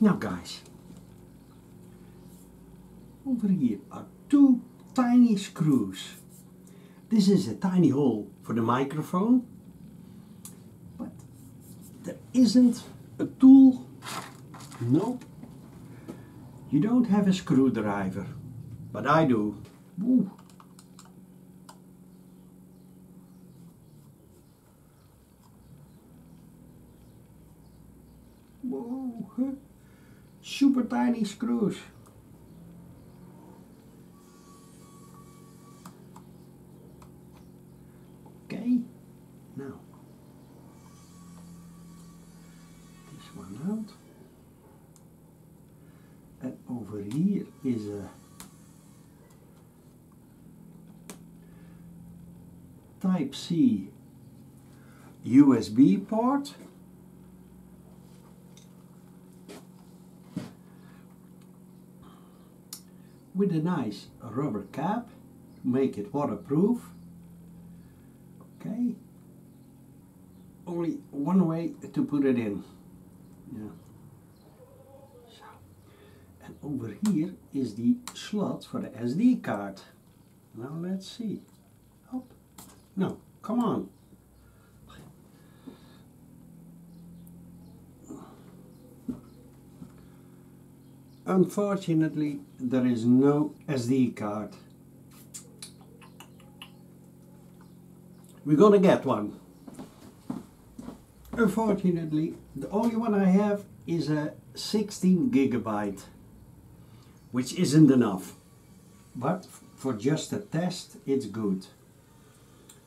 Now guys, over here are two tiny screws. This is a tiny hole for the microphone, but there isn't a tool. Nope. You don't have a screwdriver, but I do. Ooh. Whoa, huh? Super tiny screws. Okay, now this one out. And over here is a Type-C USB port. With a nice rubber cap to make it waterproof. Okay. Only one way to put it in. Yeah. So. And over here is the slot for the SD card. Now let's see. Hop. No, come on. Unfortunately, there is no SD card. We're gonna get one. Unfortunately, the only one I have is a 16 gigabyte, which isn't enough. But for just a test, it's good.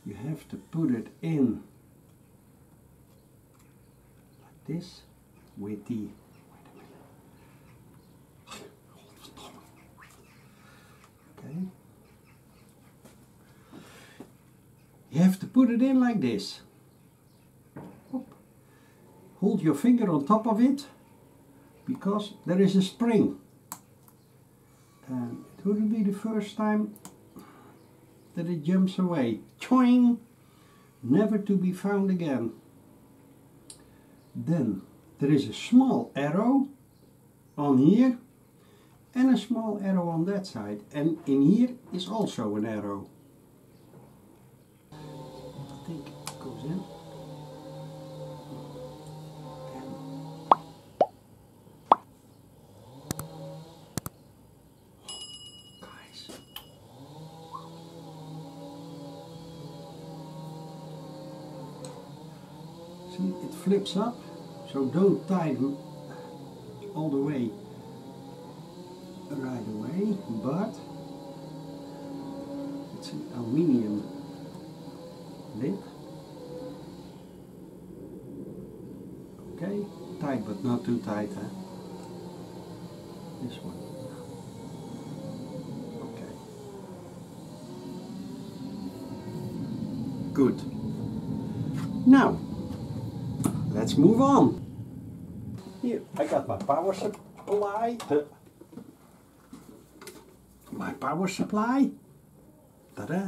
You have to put it in like this with the okay. You have to put it in like this. Hold your finger on top of it, because there is a spring. And it wouldn't be the first time that it jumps away. Choing! Never to be found again. Then there is a small arrow on here and a small arrow on that side, and in here is also an arrow. I think it goes in. Guys. See, it flips up, so don't tighten all the way right away, but it's an aluminium lid. Okay, tight but not too tight, huh? This one. Okay. Good. Now, let's move on. Here, I got my power supply. My power supply. Ta-da!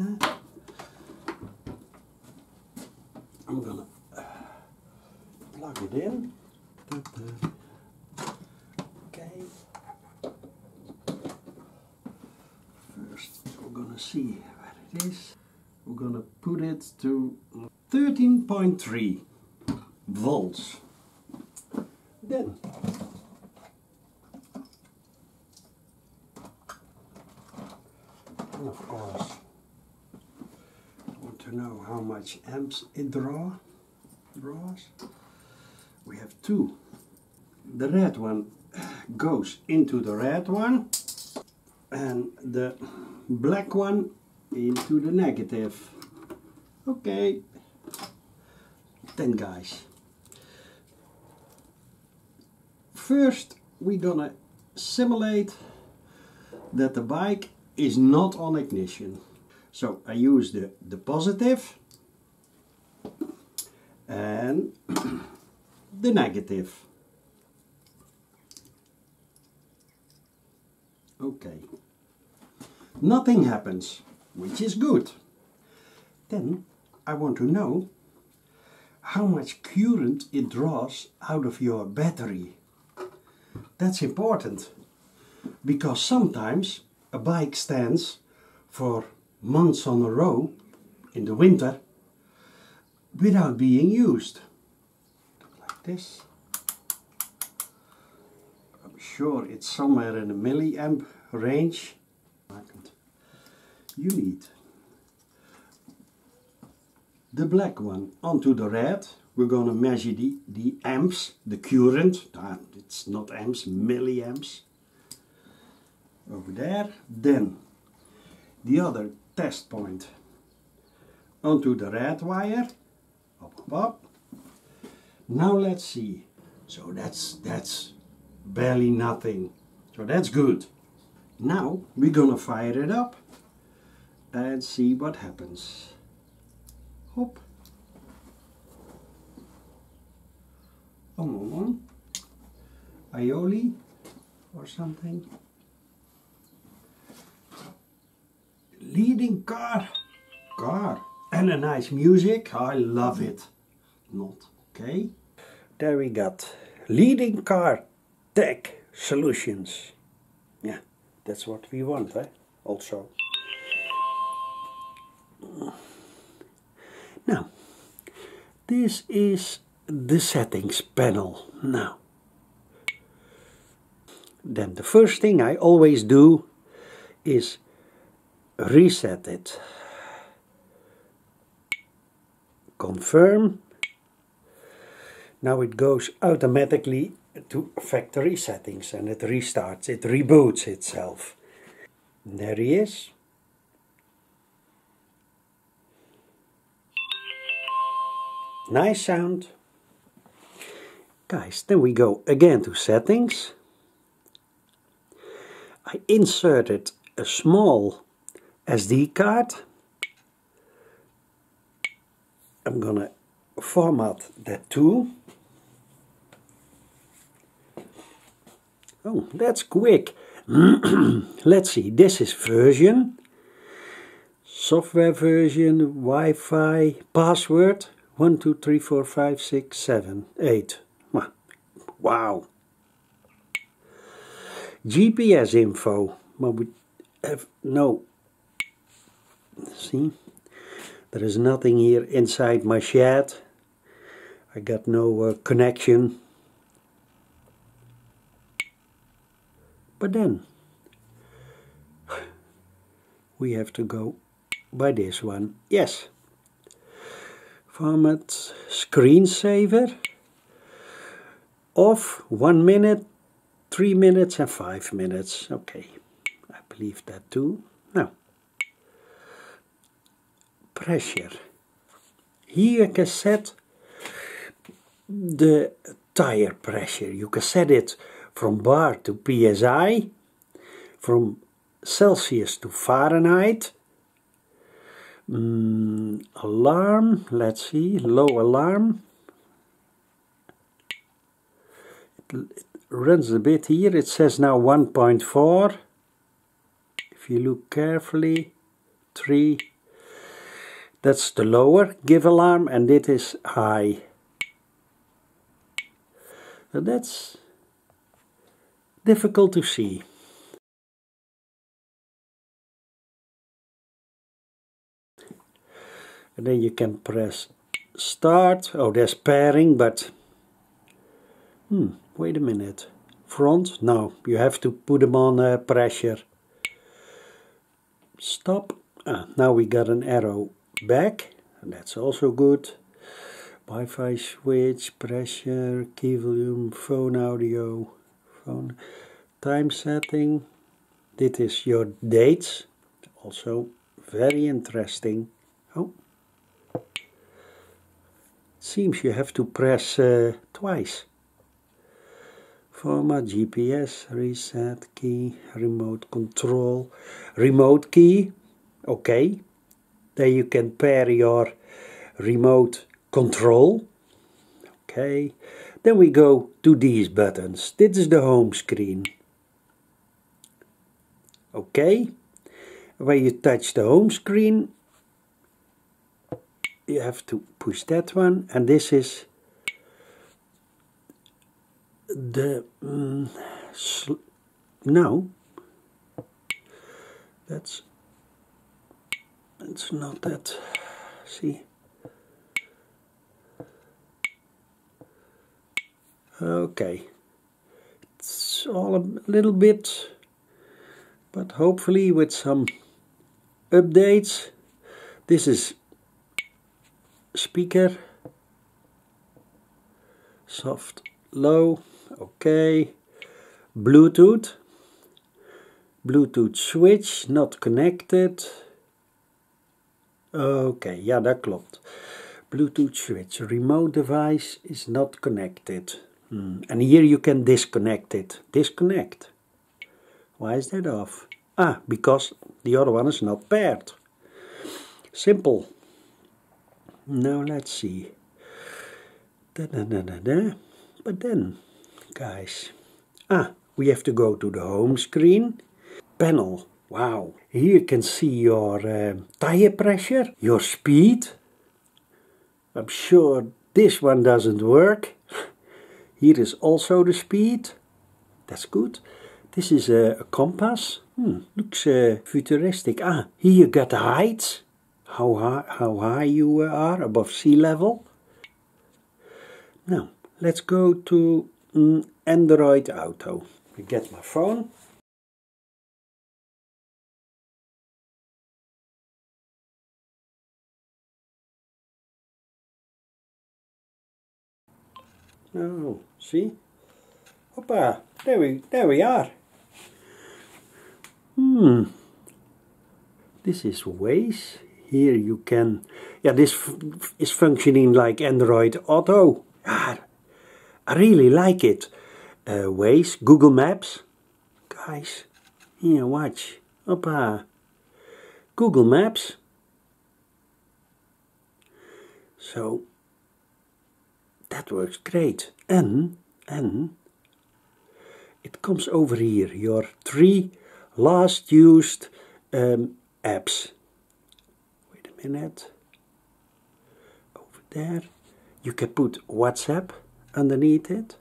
I'm gonna plug it in. Ta-da. Okay. First, we're gonna see where it is. We're gonna put it to 13.3 volts. Then and of course, I want to know how much amps it draws. We have two. The red one goes into the red one, and the black one into the negative. Okay. Then guys, first we're gonna simulate that the bike is not on ignition. So I use the positive and the negative. Okay. Nothing happens, which is good. Then I want to know how much current it draws out of your battery. That's important, because sometimes a bike stands for months on a row in the winter without being used. Like this. I'm sure it's somewhere in the milliamp range. You need the black one onto the red. We're going to measure the amps, the current. It's not amps, milliamps. Over there. Then the other test point onto the red wire. Up, up, up. Now let's see. So that's barely nothing. So that's good. Now we're gonna fire it up and see what happens. Hop. Aioli or something. Leading car. And a nice music. I love it. Not okay. There we got leading car tech solutions. Yeah, that's what we want, eh? Also. Now, this is the settings panel. Now, then the first thing I always do is reset it. Confirm. Now it goes automatically to factory settings and it restarts, it reboots itself. And there he is. Nice sound. Guys, then we go again to settings. I inserted a small SD card. I'm gonna format that too. Oh, that's quick. Let's see, this is version, software version, Wi-Fi, password 1 2 3 4 5 6 7 8. Wow. GPS info, but we have no. See, there is nothing here inside my shed. I got no connection. But then we have to go by this one. Yes. Format screensaver. Off 1 minute, 3 minutes and 5 minutes. Okay, I believe that too. Now, pressure. Here you can set the tire pressure. You can set it from bar to PSI, from Celsius to Fahrenheit. Alarm, let's see, low alarm. It runs a bit here, it says now 1.4. If you look carefully, 3. That's the lower give alarm, and it is high. So that's difficult to see. And then you can press start. Oh, there's pairing, but wait a minute. Front? No, you have to put them on pressure. Stop. Now we got an arrow back, and that's also good. Wi-Fi switch, pressure, key volume, phone audio, phone time setting. This is your dates, also very interesting. Oh, seems you have to press twice. Format, GPS, reset key, remote control, remote key. Okay, there you can pair your remote control. Okay, then we go to these buttons. This is the home screen. Okay, when you touch the home screen, you have to push that one, and this is the no, that's not that. See, okay, it's all a little bit, but hopefully with some updates. This is speaker, soft low, okay, Bluetooth switch not connected. Okay, ja, dat klopt. Bluetooth switch, remote device is not connected. And here you can disconnect it. Disconnect. Why is that off? Ah, because the other one is not paired. Simple. Now let's see. But then, guys, we have to go to the home screen. Panel. Wow. Here you can see your tire pressure, your speed. I'm sure this one doesn't work. Here is also the speed. That's good. This is a compass. Looks futuristic. Here you got the height. How high you are above sea level. Now, let's go to Android Auto. I get my phone. Oh, see? Hoppa, there we are. This is Waze. Here you can, this is functioning like Android Auto. I really like it. Waze, Google Maps. Guys, here, watch. Hoppa. Google Maps. So, that works great. And it comes over here, your 3 last used apps. Wait a minute. Over there. You can put WhatsApp underneath it.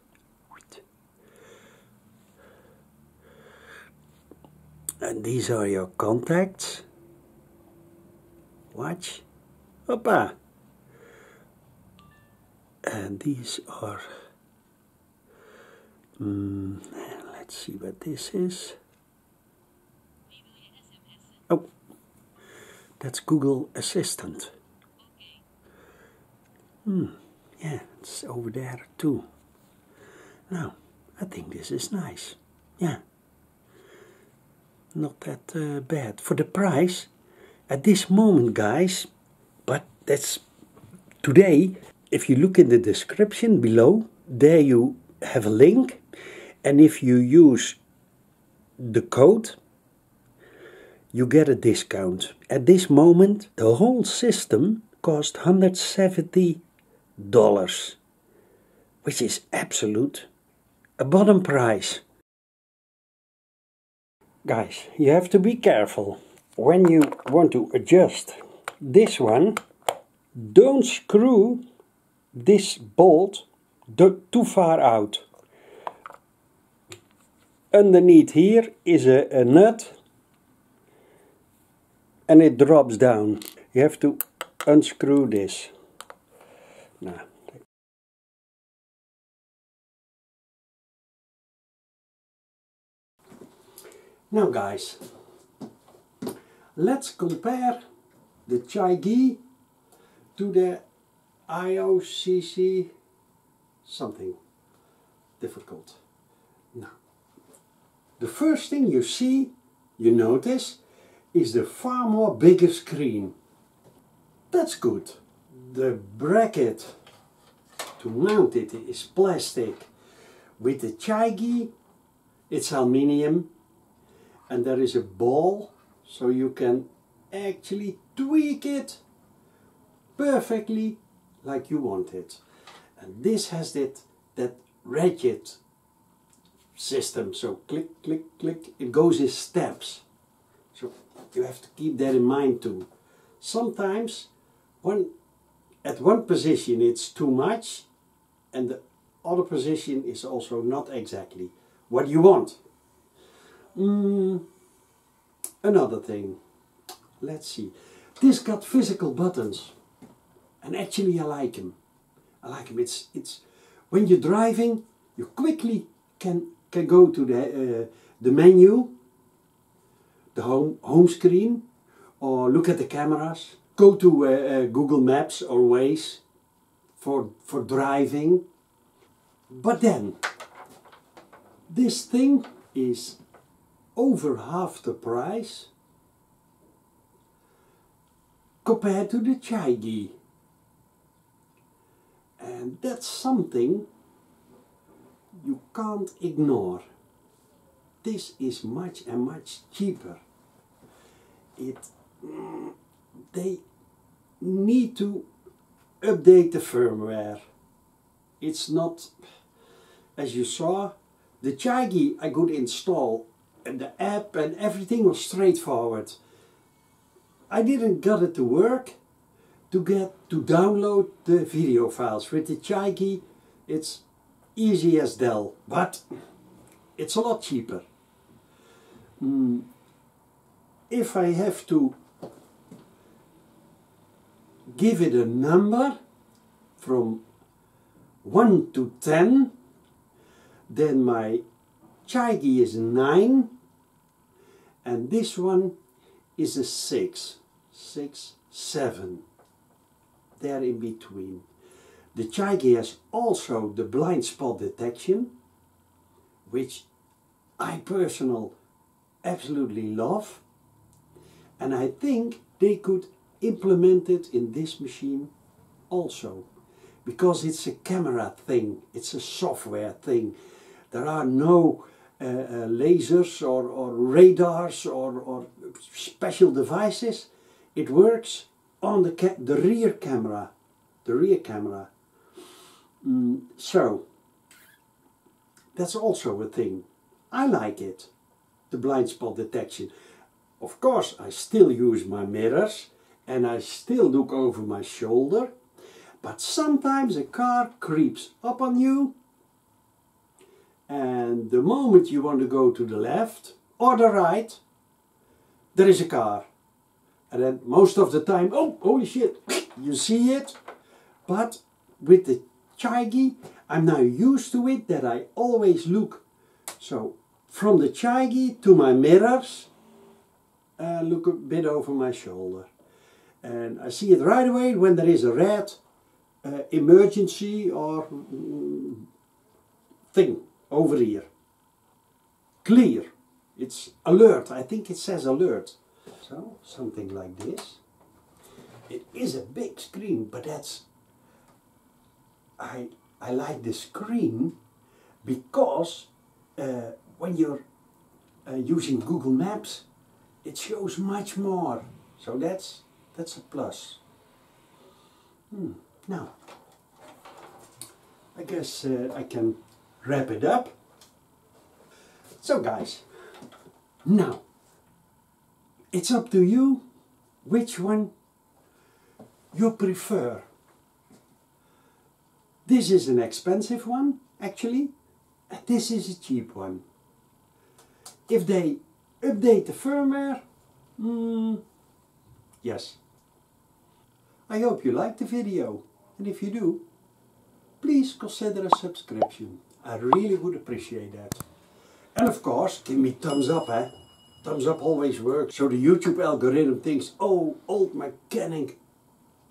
And these are your contacts. Watch. Hoppa. And these are, let's see what this is. Oh, that's Google Assistant. Yeah, it's over there too. Now, I think this is nice. Yeah, not that bad for the price at this moment, guys. But that's today. If you look in the description below, there you have a link, and if you use the code, you get a discount. At this moment, the whole system cost $170, which is absolute a bottom price. Guys, you have to be careful. When you want to adjust this one, don't screw this bolt too far out. Underneath here is a nut, and it drops down. You have to unscrew this. Now guys, let's compare the CHIGEE to the AOOCCI something difficult. Now, the first thing you notice, is the far more bigger screen. That's good. The bracket to mount it is plastic. With the CHIGEE, it's aluminium, and there is a ball, so you can actually tweak it perfectly like you want it. And this has that ratchet system, so click, click, click, it goes in steps. So you have to keep that in mind too. Sometimes at one position it's too much, and the other position is also not exactly what you want. Another thing, let's see. This got physical buttons, and actually I like them. I like them. It's when you're driving, you quickly can go to the menu, the home screen, or look at the cameras. Go to Google Maps or Waze for driving. But then, this thing is over half the price compared to the CHIGEE. And that's something you can't ignore. This is much and much cheaper. They need to update the firmware. It's not, as you saw, the CHIGEE I could install and the app and everything was straightforward. I didn't get it to work to download the video files. With the CHIGEE it's easy as Dell, but it's a lot cheaper. If I have to give it a number from 1 to 10, then my CHIGEE is a 9 and this one is a 6, 7, there in between. The CHIGEE has also the blind spot detection, which I personally absolutely love, and I think they could implement it in this machine also, because it's a camera thing, it's a software thing. There are no lasers or radars or special devices. It works on the rear camera. So that's also a thing. I like it, the blind spot detection. Of course I still use my mirrors and I still look over my shoulder, but sometimes a car creeps up on you, and the moment you want to go to the left or the right, there is a car. And then most of the time, oh, holy shit, you see it. But with the CHIGEE, I'm now used to it that I always look. So from the CHIGEE to my mirrors, look a bit over my shoulder. And I see it right away when there is a red emergency or thing over here. Clear. It's alert. I think it says alert. So something like this. It is a big screen, but that's I like the screen because when you're using Google Maps, it shows much more. So that's a plus. Now, I guess I can wrap it up. So guys, now it's up to you which one you prefer. This is an expensive one, actually, and this is a cheap one. If they update the firmware, yes. I hope you liked the video, and if you do, please consider a subscription. I really would appreciate that. And of course, give me thumbs up, eh? Thumbs up always works, so the YouTube algorithm thinks, oh, Old Mechanic,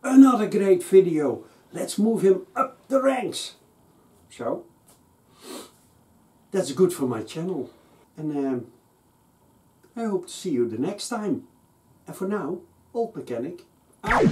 another great video. Let's move him up the ranks. So, that's good for my channel. And I hope to see you the next time. And for now, Old Mechanic, out.